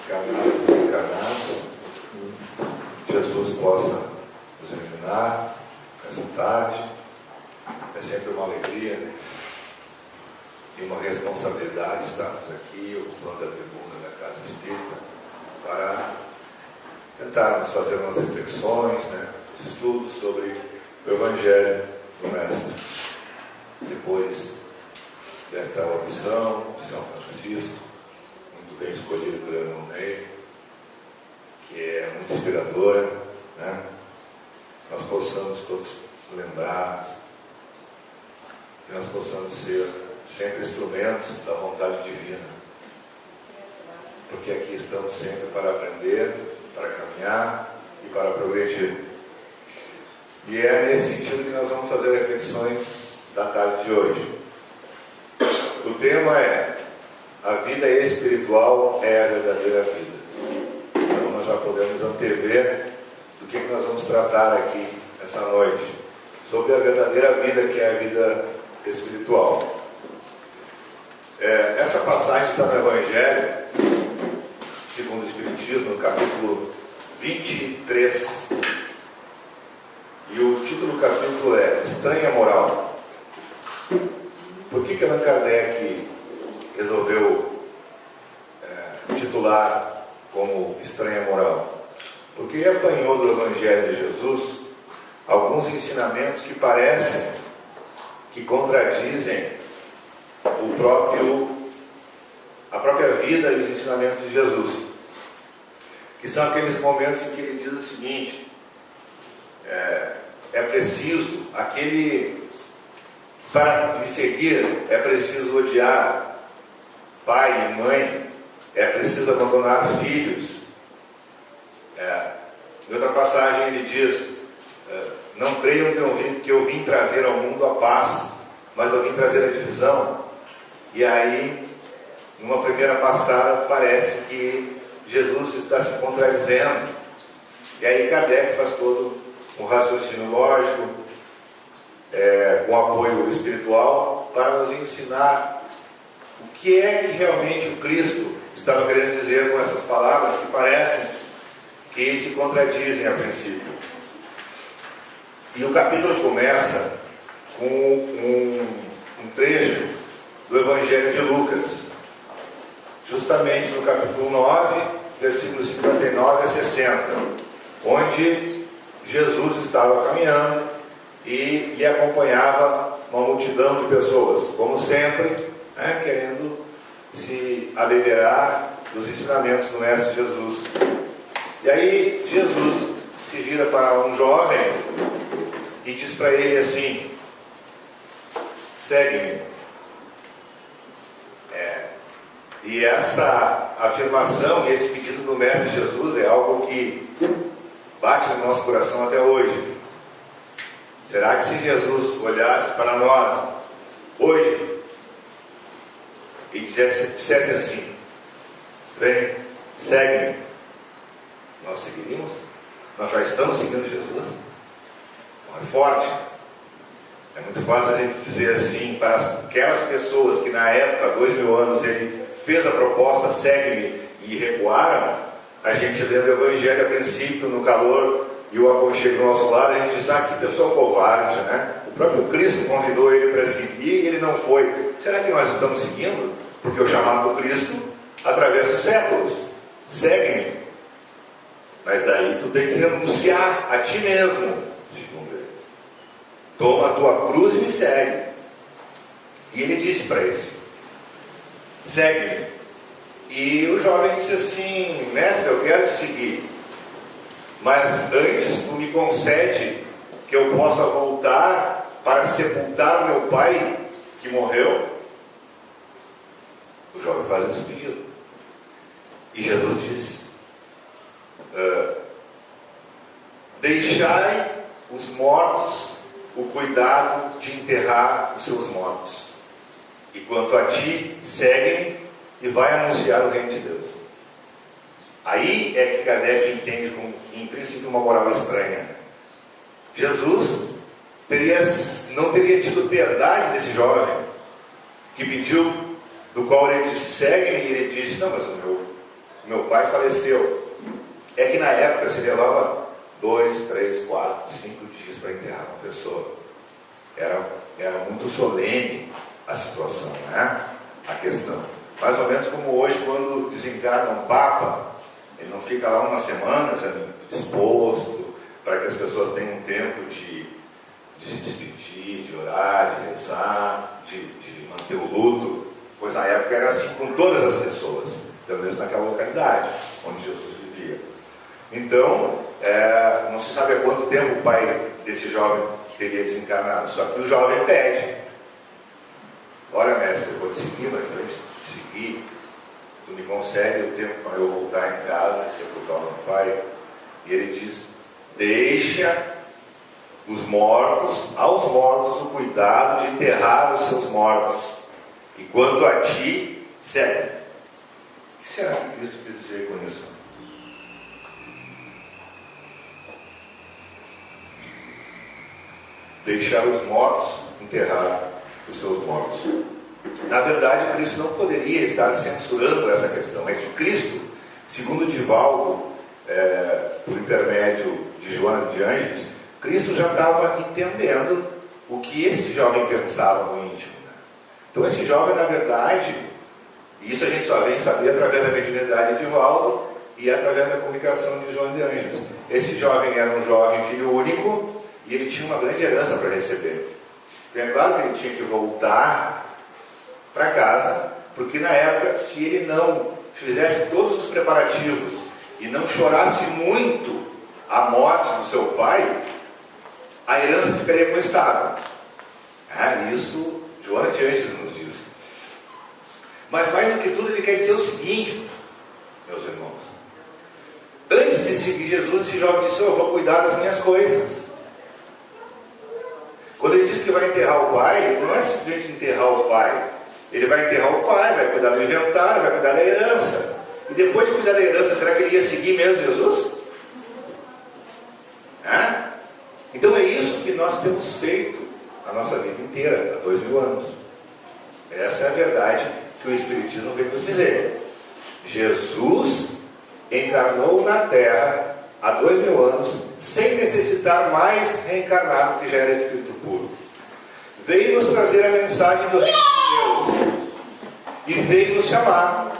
encarnados e desencarnados, Jesus possa nos iluminar nessa tarde. É sempre uma alegria e uma responsabilidade estarmos aqui, ocupando a tribuna da Casa Espírita, para tentarmos fazer umas reflexões, estudos sobre o Evangelho do Mestre. Depois desta audição de São Francisco, muito bem escolhido pelo irmão Ney, que é muito inspiradora, nós possamos todos lembrarmos, que nós possamos ser sempre instrumentos da vontade divina, porque aqui estamos sempre para aprender, para caminhar e para progredir. E é nesse sentido que nós vamos fazer reflexões da tarde de hoje. O tema é: a vida espiritual é a verdadeira vida. Então nós já podemos antever do que nós vamos tratar aqui essa noite, sobre a verdadeira vida, que é a vida espiritual. Essa passagem está no Evangelho segundo o Espiritismo, no capítulo 23, e o título do capítulo é Estranha Moral. Por que Allan Kardec resolveu titular como Estranha Moral? Porque ele apanhou do Evangelho de Jesus alguns ensinamentos que parecem que contradizem a própria vida e os ensinamentos de Jesus, que são aqueles momentos em que ele diz o seguinte: é preciso, para me seguir é preciso odiar pai e mãe, é preciso abandonar filhos. Em outra passagem ele diz: não creiam que eu vim trazer ao mundo a paz, mas eu vim trazer a divisão. E aí, numa primeira passada, parece que Jesus está se contradizendo. E aí Kardec faz todo um raciocínio lógico, com apoio espiritual, para nos ensinar o que é que realmente o Cristo estava querendo dizer com essas palavras que parecem que se contradizem a princípio. E o capítulo começa com um trecho do Evangelho de Lucas, justamente no capítulo 9, versículos 59 a 60, onde Jesus estava caminhando e lhe acompanhava uma multidão de pessoas, como sempre, querendo se alegrar dos ensinamentos do Mestre Jesus. E aí Jesus se vira para um jovem e diz para ele assim: segue-me. E essa afirmação e esse pedido do Mestre Jesus é algo que bate no nosso coração até hoje. Será que se Jesus olhasse para nós hoje e dissesse assim: vem, segue-me, nós seguiríamos? Nós já estamos seguindo Jesus? Então é forte. É muito fácil a gente dizer assim para aquelas pessoas que na época, 2000 anos, ele fez a proposta, segue-me, e recuaram. A gente lendo o Evangelho a princípio, no calor e o aconchego do nosso lar, a gente diz: que pessoa covarde, O próprio Cristo convidou ele para seguir e ele não foi. Será que nós estamos seguindo? Porque o chamado do Cristo através dos séculos: segue-me. Mas daí tu tem que renunciar a ti mesmo, segundo ele. Toma a tua cruz e me segue. E ele disse para esse: segue-me. E o jovem disse assim: mestre, eu quero te seguir, mas antes tu me concede que eu possa voltar para sepultar meu pai que morreu. O jovem faz esse pedido. E Jesus disse: deixai os mortos o cuidado de enterrar os seus mortos, e quanto a ti, segue-me e vai anunciar o reino de Deus. Aí é que Kardec entende como, em princípio, uma moral estranha. Jesus não teria tido piedade desse jovem que pediu, do qual ele disse: segue-me, e ele disse: não, mas o meu pai faleceu. É que na época se levava 2, 3, 4, 5 dias para enterrar uma pessoa. Era muito solene a situação, né? A questão. Mais ou menos como hoje, quando desencarna um Papa, ele não fica lá uma semana sendo exposto, para que as pessoas tenham tempo de se despedir, de orar, de rezar, de manter o luto. Pois na época era assim com todas as pessoas, pelo menos naquela localidade onde Jesus vivia. Então, não se sabe há quanto tempo o pai desse jovem teria desencarnado, só que o jovem pede: olha, mestre, eu vou te seguir, mas antes de seguir, tu me concede o tempo para eu voltar em casa, sepultar o meu pai. E ele diz: deixa aos mortos o cuidado de enterrar os seus mortos, e quanto a ti, segue. O que será que Cristo quer dizer com isso? Deixar os mortos enterrar os seus mortos. Na verdade, Cristo não poderia estar censurando essa questão. É que Cristo, segundo Divaldo, por intermédio de Joana de Ângeles, Cristo já estava entendendo o que esse jovem pensava no íntimo. Então esse jovem, na verdade, e isso a gente só vem saber através da mediunidade de Divaldo e através da comunicação de Joana de Ângeles. Esse jovem era um jovem filho único e ele tinha uma grande herança para receber. Então é claro que ele tinha que voltar para casa, porque na época, se ele não fizesse todos os preparativos e não chorasse muito a morte do seu pai, a herança ficaria com o Estado. Isso Joana de Ângeles nos diz. Mas mais do que tudo, ele quer dizer o seguinte, meus irmãos: antes de seguir Jesus, esse jovem disse: eu vou cuidar das minhas coisas. Quando ele diz que vai enterrar o pai, ele não é simplesmente enterrar o pai. Ele vai enterrar o pai, vai cuidar do inventário, vai cuidar da herança. E depois de cuidar da herança, será que ele ia seguir mesmo Jesus? Então é isso que nós temos feito a nossa vida inteira, há 2000 anos. Essa é a verdade que o Espiritismo vem nos dizer. Jesus encarnou na Terra há 2000 anos, sem necessitar mais reencarnar, porque já era Espírito puro. Veio nos trazer a mensagem do Reino de Deus e veio nos chamar.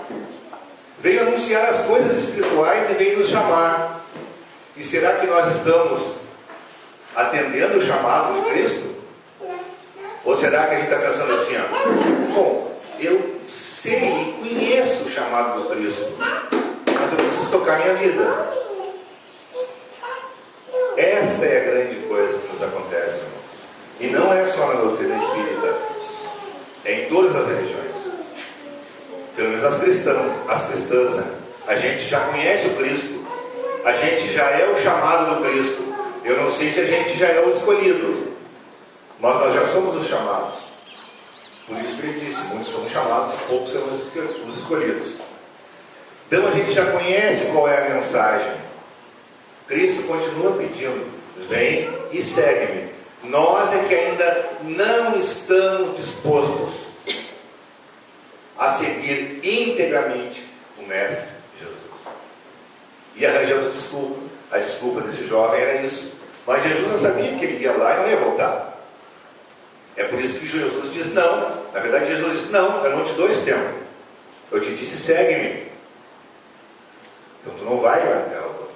Veio anunciar as coisas espirituais e veio nos chamar. E será que nós estamos atendendo o chamado de Cristo? Ou será que a gente está pensando assim, bom, eu sei e conheço o chamado do Cristo, mas eu preciso tocar minha vida. Essa é a grande coisa que nos acontece, irmãos. E não é só na doutrina espírita, é em todas as religiões. Pelo menos as cristãs, né? A gente já conhece o Cristo, a gente já é o chamado do Cristo. Eu não sei se a gente já é o escolhido, mas nós já somos os chamados. Por isso que ele disse: muitos somos chamados e poucos são os escolhidos. Então a gente já conhece qual é a mensagem. Cristo continua pedindo: vem e segue-me. Nós é que ainda não estamos dispostos a seguir integramente o Mestre Jesus. E arranjamos desculpa. A desculpa desse jovem era isso. Mas Jesus não sabia que ele ia lá e não ia voltar. É por isso que Jesus diz não. Na verdade, Jesus diz: não, eu não te dou esse tempo. Eu te disse: segue-me. Então tu não vai lá até o outro.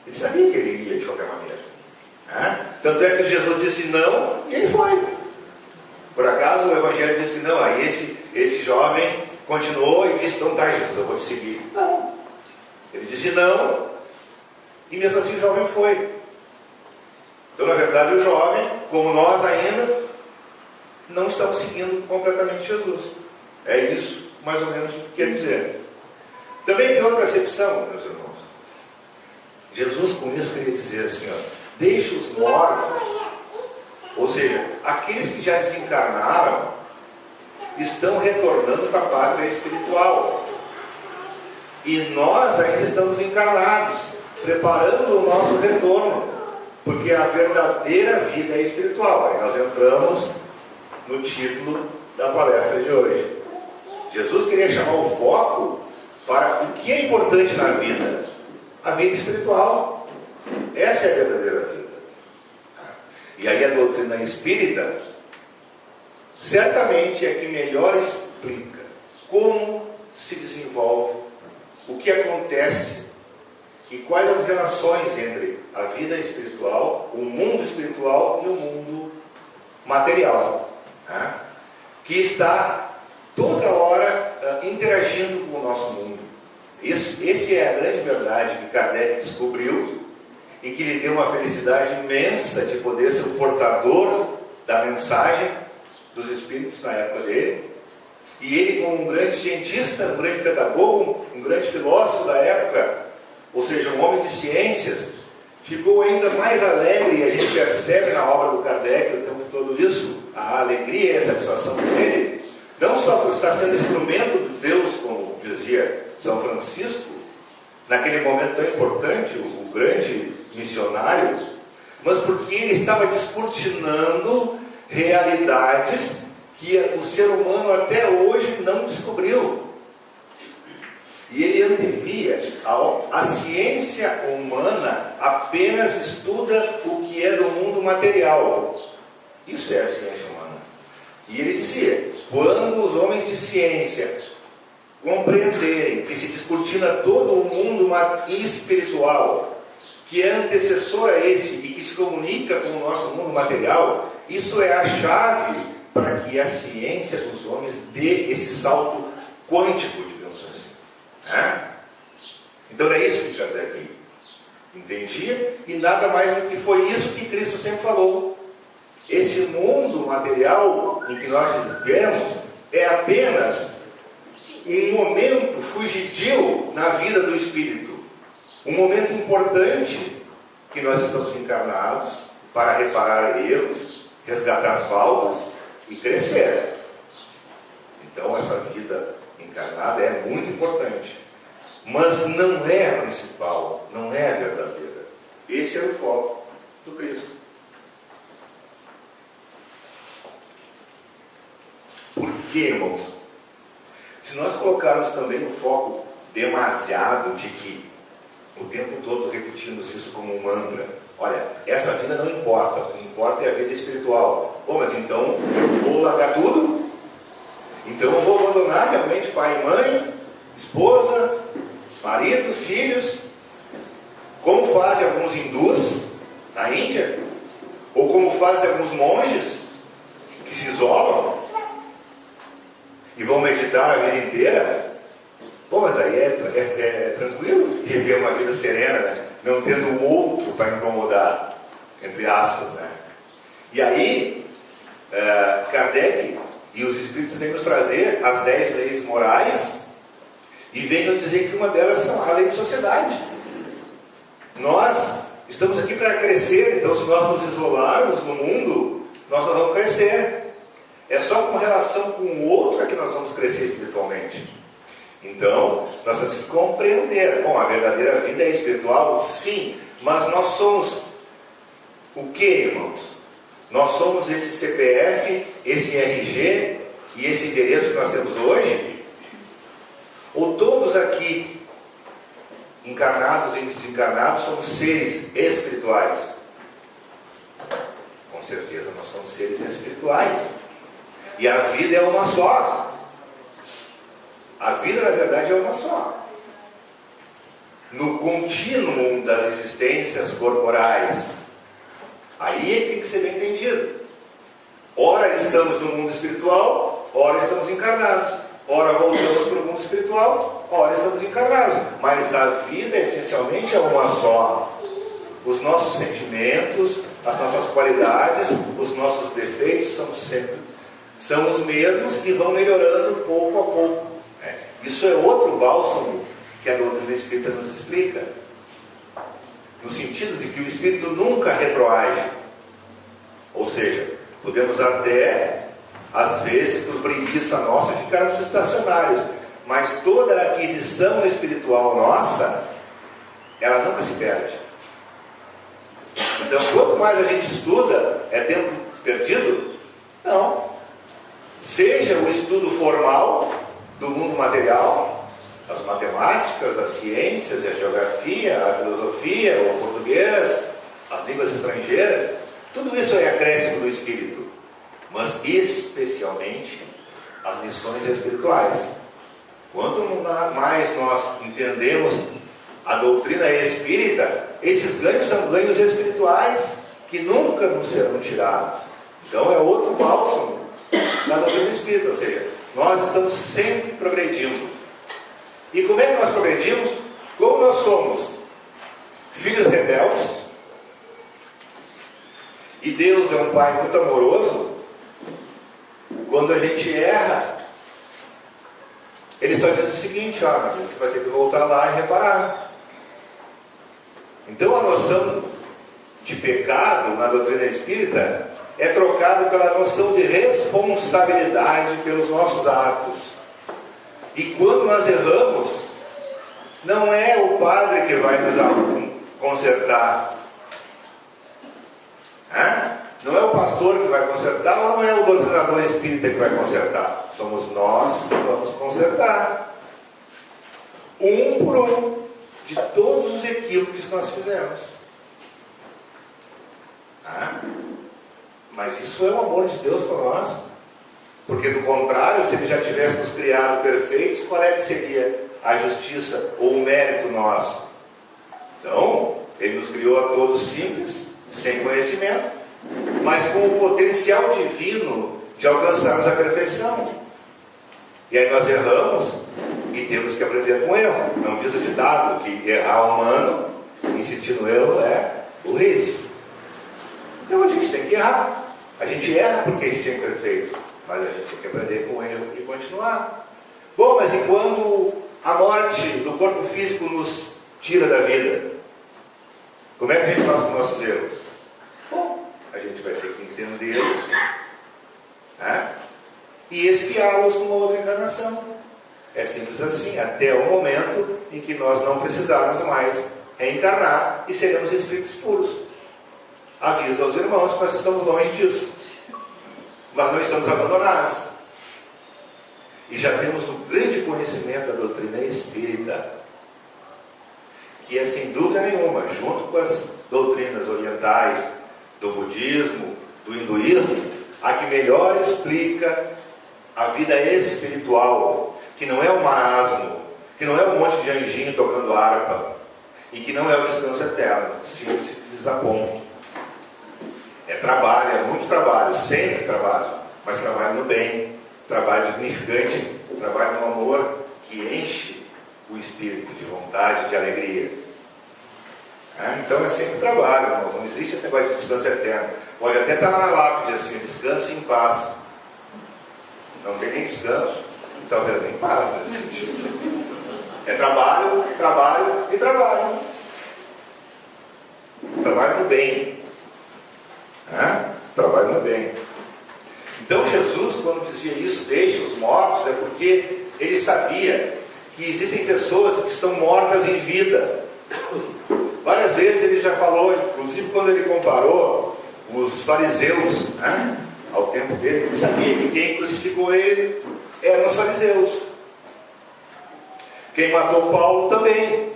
Ele sabia que ele ia de qualquer maneira. Tanto é que Jesus disse não e ele foi. Por acaso o Evangelho diz que não. Aí esse jovem continuou e disse: então tá, Jesus, eu vou te seguir. Não. Ele disse não. E mesmo assim o jovem foi. Então, na verdade, o jovem, como nós ainda, não estamos seguindo completamente Jesus. É isso, mais ou menos, que quer dizer. Também tem outra acepção, meus irmãos. Jesus, com isso, queria dizer assim: deixe os mortos, ou seja, aqueles que já desencarnaram, estão retornando para a pátria espiritual. E nós ainda estamos encarnados, preparando o nosso retorno, porque a verdadeira vida é espiritual. Aí nós entramos no título da palestra de hoje. Jesus queria chamar o foco para o que é importante na vida? A vida espiritual. Essa é a verdadeira vida. E aí a doutrina espírita certamente é que melhor explica como se desenvolve, o que acontece e quais as relações entre a vida espiritual, o mundo espiritual e o mundo material, né? Que está toda hora interagindo com o nosso mundo. Essa é a grande verdade que Kardec descobriu e que lhe deu uma felicidade imensa de poder ser o portador da mensagem dos espíritos na época dele. E ele, como um grande cientista, um grande pedagogo, um grande filósofo da época, ou seja, um homem de ciências, ficou ainda mais alegre, e a gente percebe na obra do Kardec o tempo todo isso, a alegria e a satisfação dele, não só por estar sendo instrumento de Deus, como dizia São Francisco, naquele momento tão importante, o grande missionário, mas porque ele estava descortinando realidades que o ser humano até hoje não descobriu. E ele antevia, a ciência humana apenas estuda o que é do mundo material. Isso é a ciência humana. E ele dizia, quando os homens de ciência compreenderem que se descortina todo o mundo espiritual, que é antecessor a esse e que se comunica com o nosso mundo material, isso é a chave para que a ciência dos homens dê esse salto quântico, digamos assim. Né? Então é isso que Kardec entendia, e nada mais do que foi isso que Cristo sempre falou. Esse mundo material em que nós vivemos é apenas um momento fugitivo na vida do espírito. Um momento importante que nós estamos encarnados para reparar erros, resgatar faltas e crescer. Então essa vida encarnada é muito importante, mas não é a principal, não é a verdadeira. Esse é o foco do Cristo. Por quê, irmãos? Se nós colocarmos também o foco demasiado de que o tempo todo repetimos isso como um mantra, olha, essa vida não importa, o que importa é a vida espiritual. Bom, mas então eu vou largar tudo? Então eu vou abandonar realmente pai e mãe, esposa, marido, filhos, como fazem alguns hindus na Índia, ou como fazem alguns monges que se isolam e vão meditar a vida inteira? Bom, mas aí é tranquilo viver uma vida serena, né? Não tendo o outro para incomodar, entre aspas, né? E aí, Kardec e os Espíritos vêm nos trazer as 10 leis morais e vêm nos dizer que uma delas são a lei de sociedade. Nós estamos aqui para crescer, então se nós nos isolarmos no mundo, nós não vamos crescer. É só com relação com o outro é que nós vamos crescer espiritualmente. Então, nós temos que compreender. Bom, a verdadeira vida é espiritual, sim, mas nós somos o que, irmãos? Nós somos esse CPF, esse RG e esse endereço que nós temos hoje? Ou todos aqui, encarnados e desencarnados, somos seres espirituais? Com certeza nós somos seres espirituais. E a vida é uma só. A vida, na verdade, é uma só. No contínuo das existências corporais. Aí é que tem que ser bem entendido. Ora estamos no mundo espiritual, ora estamos encarnados. Ora voltamos para o mundo espiritual, ora estamos encarnados. Mas a vida, essencialmente, é uma só. Os nossos sentimentos, as nossas qualidades, os nossos defeitos são os mesmos que vão melhorando pouco a pouco. Isso é outro bálsamo que a doutrina espírita nos explica, no sentido de que o espírito nunca retroage. Ou seja, podemos até, às vezes, por preguiça nossa, ficarmos estacionários, mas toda a aquisição espiritual nossa, ela nunca se perde. Então, quanto mais a gente estuda, é tempo perdido? Não. Seja o estudo formal do mundo material, as matemáticas, as ciências, a geografia, a filosofia, o português, as línguas estrangeiras, tudo isso é acréscimo do Espírito, mas especialmente as lições espirituais. Quanto mais nós entendemos a doutrina espírita, esses ganhos são ganhos espirituais que nunca nos serão tirados. Então é outro bálsamo na doutrina espírita, ou seja, nós estamos sempre progredindo. E como é que nós progredimos? Como nós somos filhos rebeldes, e Deus é um Pai muito amoroso, quando a gente erra, Ele só diz o seguinte: a gente vai ter que voltar lá e reparar. Então a noção de pecado na doutrina espírita é trocada pela noção de responsabilidade pelos nossos atos. E quando nós erramos, não é o padre que vai nos consertar. Não é o pastor que vai consertar, ou não é o doutrinador espírita que vai consertar. Somos nós que vamos consertar. Um por um, de todos os equívocos que nós fizemos. Mas isso é o amor de Deus para nós. Porque do contrário, se Ele já tivesse nos criado perfeitos, qual é que seria a justiça ou o mérito nosso? Então, Ele nos criou a todos simples, sem conhecimento, mas com o potencial divino de alcançarmos a perfeição. E aí nós erramos e temos que aprender com o erro. Não diz o ditado que errar humano, insistir no erro é burrice. Então a gente tem que errar. A gente erra porque a gente é imperfeito, mas a gente tem que aprender com o erro e continuar. Bom, mas e quando a morte do corpo físico nos tira da vida? Como é que a gente faz com os nossos erros? Bom, a gente vai ter que entendê-los, e expiá-los numa outra encarnação. É simples assim, até o momento em que nós não precisarmos mais reencarnar e seremos espíritos puros. Aviso aos irmãos que nós estamos longe disso, mas não estamos abandonados. E já temos um grande conhecimento da doutrina espírita, que é sem dúvida nenhuma, junto com as doutrinas orientais, do budismo, do hinduísmo, a que melhor explica a vida espiritual, que não é o marasmo, que não é um monte de anjinho tocando harpa, e que não é o descanso eterno, simples a ponto. É trabalho, é muito trabalho, sempre trabalho, mas trabalho no bem, trabalho dignificante, trabalho no amor que enche o espírito de vontade, de alegria. Então é sempre trabalho, irmãos. Não existe esse negócio de descanso eterno. Pode até estar na lápide assim: descanse em paz. Não tem nem descanso, então não tem paz nesse sentido. É trabalho, trabalho e trabalho. Trabalho no bem. Trabalho no bem. Então Jesus, quando dizia isso, deixe os mortos, é porque Ele sabia que existem pessoas que estão mortas em vida. Várias vezes Ele já falou, inclusive quando Ele comparou os fariseus, ao tempo dele, Ele sabia que quem crucificou Ele eram os fariseus. Quem matou Paulo também.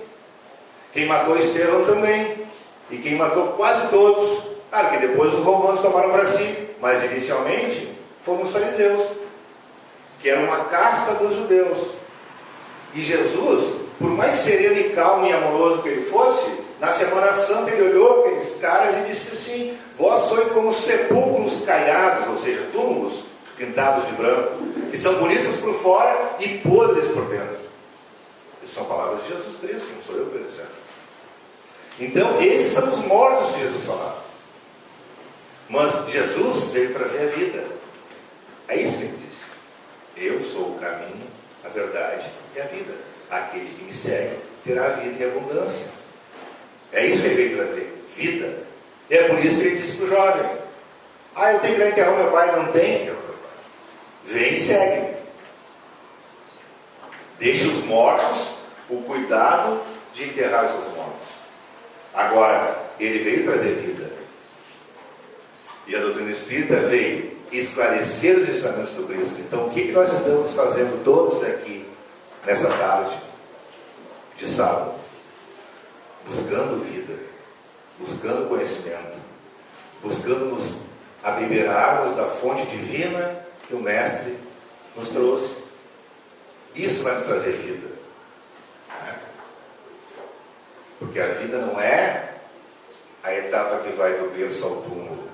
Quem matou Estevão também. E quem matou quase todos. Claro que depois os romanos tomaram para si, mas inicialmente foram os fariseus, que eram uma casta dos judeus. E Jesus, por mais sereno e calmo e amoroso que Ele fosse, na Semana Santa Ele olhou aqueles caras e disse assim: vós sois como sepulcros caiados, ou seja, túmulos pintados de branco, que são bonitos por fora e podres por dentro. Essas são palavras de Jesus Cristo, não sou eu que estou dizendo. Então esses são os mortos que Jesus falava. Mas Jesus veio trazer a vida. É isso que Ele disse: eu sou o caminho, a verdade e a vida. Aquele que me segue terá vida em abundância. É isso que Ele veio trazer, vida. E é por isso que Ele disse para o jovem: eu tenho que ir lá enterrar meu pai. Não tem que enterrar meu pai. Vem e segue. Deixe os mortos o cuidado de enterrar os seus mortos. Agora, Ele veio trazer vida. E a doutrina espírita veio esclarecer os ensinamentos do Cristo. Então, o que nós estamos fazendo todos aqui nessa tarde? de sábado, buscando vida, buscando conhecimento, buscando nos abeberarmos da fonte divina que o Mestre nos trouxe. Isso vai nos trazer vida, né? Porque a vida não é a etapa que vai do berço ao túmulo,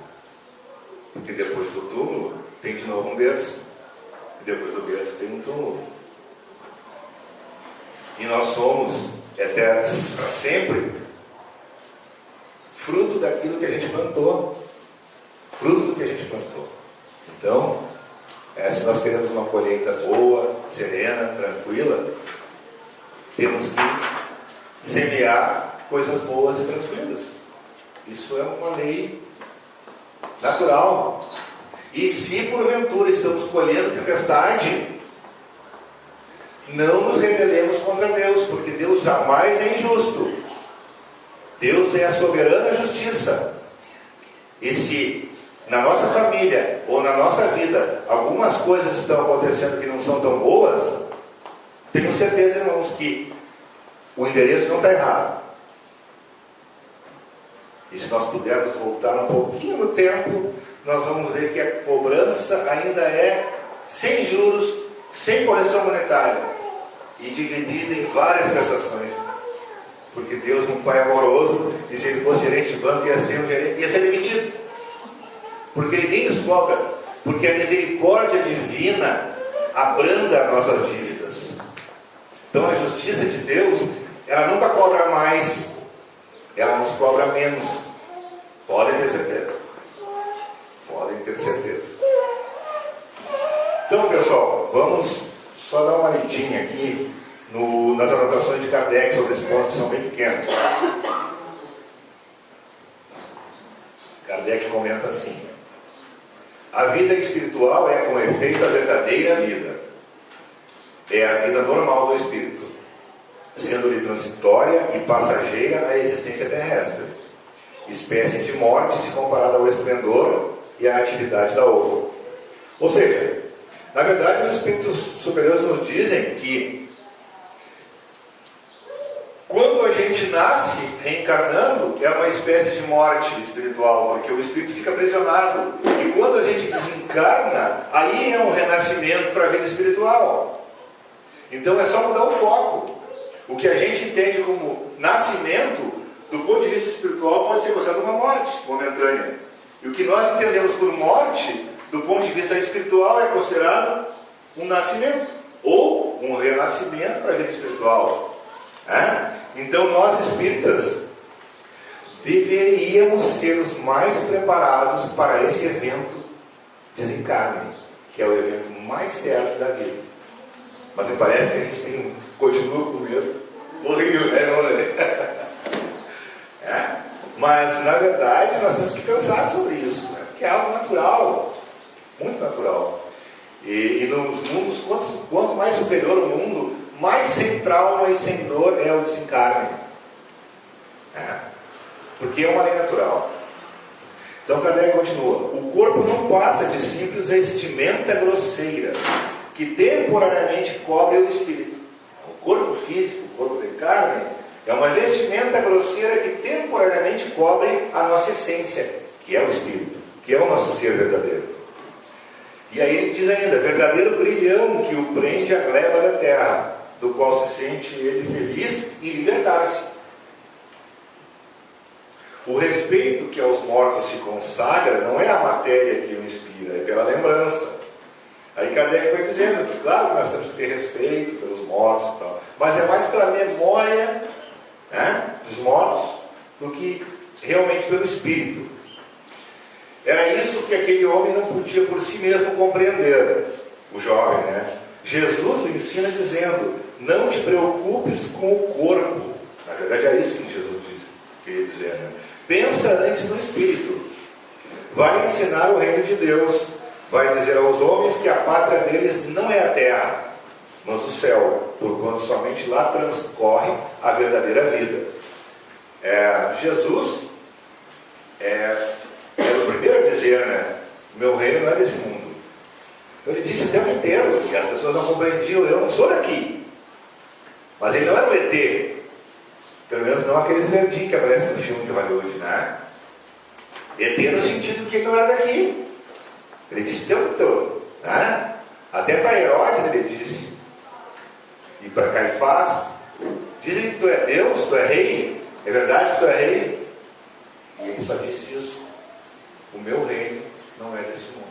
porque depois do túmulo tem de novo um berço, e depois do berço tem um túmulo, e nós somos eternos para sempre, fruto daquilo que a gente plantou, fruto do que a gente plantou. Então, se nós queremos uma colheita boa, serena, tranquila, temos que semear coisas boas e tranquilas. Isso é uma lei natural. E se porventura estamos colhendo tempestade, não nos rebelemos contra Deus, porque Deus jamais é injusto. Deus é a soberana justiça. E se na nossa família ou na nossa vida algumas coisas estão acontecendo que não são tão boas, tenho certeza, irmãos, que o endereço não está errado. E se nós pudermos voltar um pouquinho no tempo, nós vamos ver que a cobrança ainda é sem juros, sem correção monetária e dividida em várias prestações. Porque Deus é um pai amoroso, e se ele fosse gerente de banco, ia ser demitido. Porque ele nem nos cobra, porque a misericórdia divina abranda as nossas dívidas. Então a justiça de Deus, ela nunca cobra mais, ela nos cobra menos. Podem ter certeza. Podem ter certeza. Então, pessoal, vamos só dar uma lidinha aqui nas anotações de Kardec sobre esse ponto, que são bem pequenas. Kardec comenta assim: a vida espiritual é, com efeito, a verdadeira vida. É a vida normal do espírito, sendo-lhe transitória e passageira a existência terrestre, espécie de morte se comparada ao esplendor e à atividade da outra. Ou seja, na verdade, os espíritos superiores nos dizem que quando a gente nasce reencarnando, é uma espécie de morte espiritual, porque o espírito fica aprisionado. E quando a gente desencarna, aí é um renascimento para a vida espiritual. Então é só mudar o foco. O que a gente entende como nascimento, do ponto de vista espiritual, pode ser considerado uma morte momentânea. E o que nós entendemos por morte, do ponto de vista espiritual, é considerado um nascimento, ou um renascimento para a vida espiritual. Então nós espíritas deveríamos ser os mais preparados para esse evento desencarne, que é o evento mais certo da vida. Mas me parece que a gente continua com medo. Horrível, né? Mas na verdade nós temos que pensar sobre isso, né? Porque é algo natural, muito natural. E nos mundos, quanto mais superior o mundo, mais sem trauma e sem dor é o desencarne. Porque é uma lei natural. Então Kardec continua: o corpo não passa de simples vestimenta grosseira que temporariamente cobre o espírito. O corpo físico, o corpo de carne, é uma vestimenta grosseira que temporariamente cobre a nossa essência, que é o espírito, que é o nosso ser verdadeiro. E aí ele diz ainda: verdadeiro grilhão que o prende à gleba da terra, do qual se sente ele feliz em libertar-se. O respeito que aos mortos se consagra não é a matéria que o inspira, é pela lembrança. Aí Kardec foi dizendo que, claro que nós temos que ter respeito pelos mortos e tal, mas é mais pela memória, dos mortos do que realmente pelo espírito. Era isso que aquele homem não podia por si mesmo compreender, o jovem, Jesus lhe ensina dizendo: não te preocupes com o corpo. Na verdade é isso que Jesus queria dizer, Pensa antes no espírito. Vai ensinar o reino de Deus. Vai dizer aos homens que a pátria deles não é a terra, mas o céu, porquanto somente lá transcorre a verdadeira vida. Jesus é o primeiro a dizer, meu reino não é desse mundo. Então ele disse o tempo inteiro, e as pessoas não compreendiam: eu não sou daqui. Mas ele não era um ET, Pelo menos não aqueles verdinhos que aparecem no filme de Hollywood, né? ET no sentido que ele não era daqui. Ele disse o tempo todo, né? Até para Herodes ele disse. E para Caifás. Dizem que tu é Deus, tu é rei. É verdade que tu é rei? E ele só disse isso. O meu reino não é desse mundo.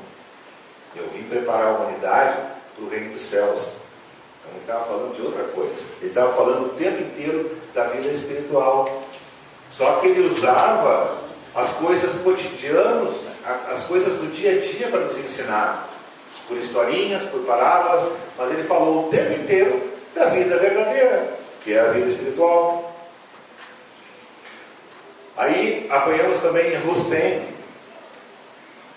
Eu vim preparar a humanidade para o reino dos céus. Então ele estava falando de outra coisa. Ele estava falando o tempo inteiro da vida espiritual. Só que ele usava as coisas cotidianas, as coisas do dia a dia para nos ensinar. Por historinhas, por parábolas. Mas ele falou o tempo inteiro da vida verdadeira, que é a vida espiritual. Aí apanhamos também em Rustem,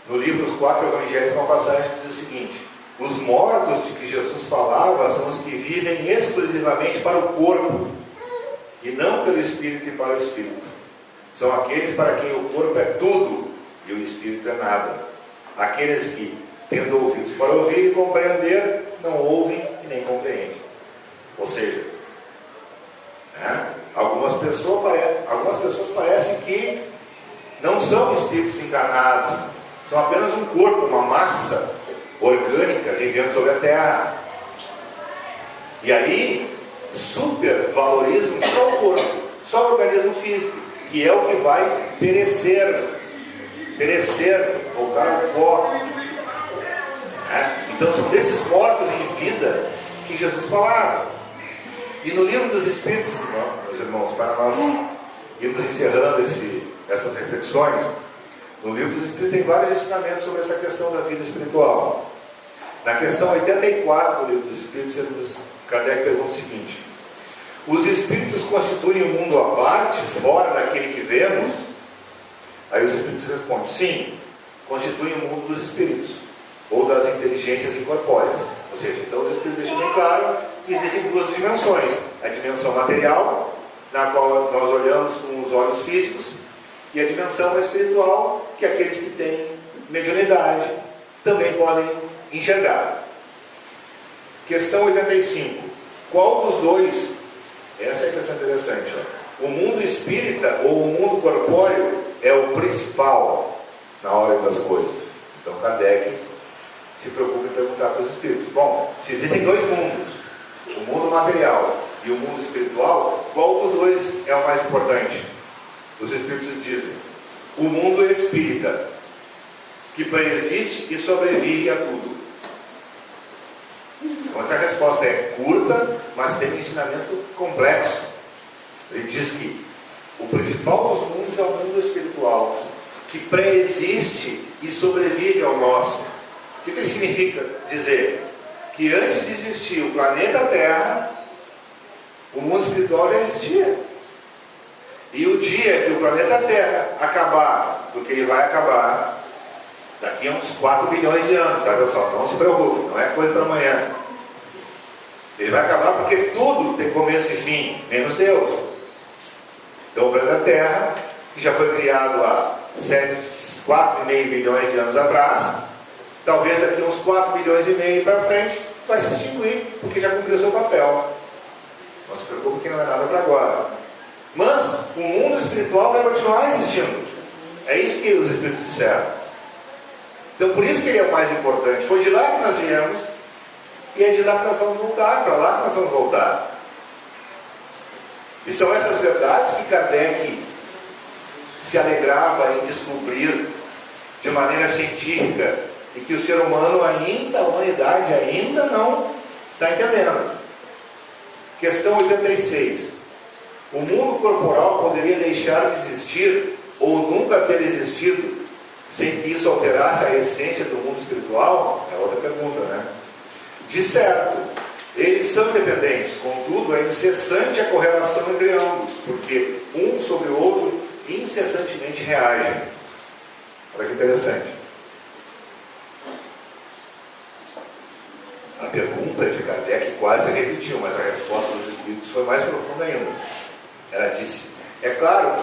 no livro Os Quatro Evangelhos, uma passagem que diz o seguinte: os mortos de que Jesus falava são os que vivem exclusivamente para o corpo, e não pelo Espírito e para o Espírito. São aqueles para quem o corpo é tudo, e o Espírito é nada. Aqueles que, tendo ouvidos para ouvir e compreender, não ouvem e nem compreendem. Ou seja, algumas pessoas parecem que não são espíritos encarnados, são apenas um corpo, uma massa orgânica vivendo sobre a terra. E aí supervalorizam só o corpo, só o organismo físico, que é o que vai perecer, voltar ao pó. Então são desses mortos em vida que Jesus falava. E no livro dos Espíritos, meus irmãos, para nós irmos encerrando essas reflexões, no livro dos Espíritos tem vários ensinamentos sobre essa questão da vida espiritual. Na questão 84 do livro dos Espíritos, Kardec pergunta o seguinte: os Espíritos constituem um mundo à parte, fora daquele que vemos? Aí os Espíritos respondem: sim, constituem o mundo dos Espíritos, ou das inteligências incorpóreas. Ou seja, então os Espíritos deixam bem claro que existem duas dimensões: a dimensão material, na qual nós olhamos com os olhos físicos, e a dimensão espiritual, que aqueles que têm mediunidade também podem enxergar. Questão 85. Qual dos dois, essa é a questão interessante, o mundo espírita ou o mundo corpóreo é o principal na ordem das coisas? Então Kardec se preocupa em perguntar para os espíritos: bom, se existem dois mundos, o mundo material e o mundo espiritual, qual dos dois é o mais importante? Os espíritos dizem: o mundo espírita, que preexiste e sobrevive a tudo. Então essa resposta é curta, mas tem um ensinamento complexo. Ele diz que o principal dos mundos é o mundo espiritual, que preexiste e sobrevive ao nosso. O que significa dizer? Que antes de existir o planeta Terra, o mundo espiritual já existia. E o dia que o planeta Terra acabar, porque ele vai acabar daqui a uns 4 bilhões de anos, tá, pessoal? Não se preocupe, não é coisa para amanhã. Ele vai acabar porque tudo tem começo e fim, menos Deus. Então o planeta Terra, que já foi criado há 4,5 bilhões de anos atrás, talvez daqui a uns 4 bilhões e meio para frente, vai se extinguir, porque já cumpriu seu papel. Não se preocupe que não é nada para agora. Mas o mundo espiritual vai continuar existindo. É isso que os espíritos disseram. Então por isso que ele é o mais importante. Foi de lá que nós viemos, e é de lá que nós vamos voltar, para lá que nós vamos voltar. E são essas verdades que Kardec se alegrava em descobrir de maneira científica, e que o ser humano ainda, a humanidade ainda não está entendendo. Questão 86. O mundo corporal poderia deixar de existir ou nunca ter existido sem que isso alterasse a essência do mundo espiritual? É outra pergunta, né? De certo, eles são dependentes, contudo é incessante a correlação entre ambos, porque um sobre o outro incessantemente reagem. Olha que interessante. A pergunta de Kardec quase repetiu, mas a resposta dos espíritos foi mais profunda ainda. Ela disse: é claro que